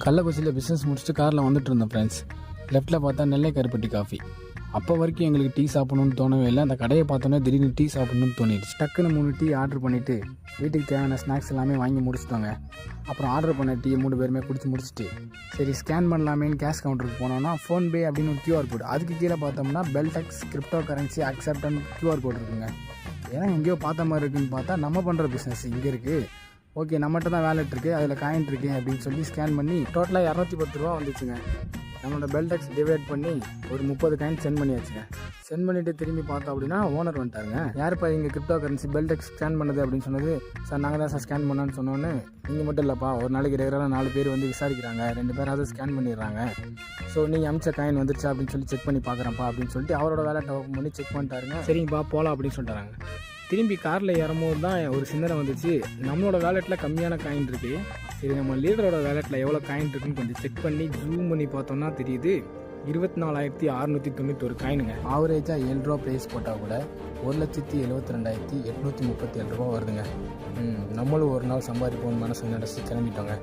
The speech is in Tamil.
கள்ளக்குறிச்சியில் பிஸ்னஸ் முடிச்சுட்டு காரில் வந்துட்டு இருந்தோம் ஃப்ரெண்ட்ஸ். லெஃப்ட்டில் பார்த்தா நெல்லை கருப்பட்டி காஃபி. அப்போ வரைக்கும் எங்களுக்கு டீ சாப்பிடணும்னு தோணவே இல்லை. அந்த கடையை பார்த்தோன்னே திடீர்னு டீ சாப்பிடணும்னு தோணிடுச்சு. டக்குன்னு 3 டீ ஆர்டர் பண்ணிவிட்டு வீட்டுக்கு தேவையான ஸ்நாக்ஸ் எல்லாமே வாங்கி முடிச்சிட்டோங்க. அப்புறம் ஆர்டர் பண்ண டீ 3 பேருமே குடிச்சு முடிச்சுட்டு சரி ஸ்கேன் பண்ணலாமேன்னு கேஷ் கவுண்டருக்கு போனோம்னா ஃபோன்பே அப்படின்னு ஒரு QR கோடு. அதுக்கு கீழே பார்த்தோம்னா பெல்டெக்ஸ் கிரிப்டோ கரன்சி அக்செப்டன் QR கோடு இருக்குங்க. ஏன்னா எங்கேயோ பார்த்த மாதிரி இருக்குன்னு பார்த்தா நம்ம பண்ணுற பிஸ்னஸ் இங்கே இருக்குது. ஓகே, நம்மகிட்ட தான் வேலெட் இருக்குது, அதில் காயின் இருக்குது அப்படின்னு சொல்லி ஸ்கேன் பண்ணி டோட்டலாக 210 ரூபா வந்துச்சுங்க. நம்மளோட பெல்டெக்ஸ் டிவைட் பண்ணி ஒரு 30 காயின் சென்ட் பண்ணியாச்சுங்க. சென்ட் பண்ணிவிட்டு திரும்பி பார்த்தோம் அப்படின்னா ஓனர் வந்துட்டாருங்க. யாருப்பா இங்கே கிரிப்டோ கரன்சி பெல்டெக்ஸ் ஸ்கேன் பண்ணது அப்படின்னு சொன்னது. சார் நாங்கள் தான் சார் ஸ்கேன் பண்ணோன்னு சொன்னோன்னே, நீங்கள் மட்டும் இல்லைப்பா, ஒரு நாளைக்கு ரெகுலராக 4 பேர் வந்து விசாரிக்கிறாங்க, 2 பேராவது ஸ்கேன் பண்ணிடுறாங்க. ஸோ நீங்கள் அமிச்ச காயின் வந்துருச்சா அப்படின்னு சொல்லி செக் பண்ணி பார்க்குறேன்ப்பா அப்படின்னு சொல்லிட்டு அவரோட வேலெட்டை ஓப்பன் பண்ணி செக் பண்ணிட்டாருங்க. சரிங்கப்பா போகலாம் அப்படின்னு சொல்லிட்டாங்க. திரும்பி காரில் ஏறும்போது தான் ஒரு சிந்தனை வந்துச்சு, நம்மளோட வேலெட்டில் கம்மியான காயின் இருக்குது. சரி நம்ம லீடரோட வேலெட்டில் எவ்வளோ காயின் இருக்குன்னு கொஞ்சம் செக் பண்ணி ஜூம் பண்ணி பார்த்தோம்னா தெரியுது 24,691 காயினுங்க. ஆவரேஜாக 7 ரூபா ப்ரைஸ் போட்டால் கூட 1,72,837 ரூபா வருதுங்க. நம்மளும் ஒரு நாள் சம்பாதிப்போம்னு மனசு நினச்சி கிளம்பிட்டோங்க.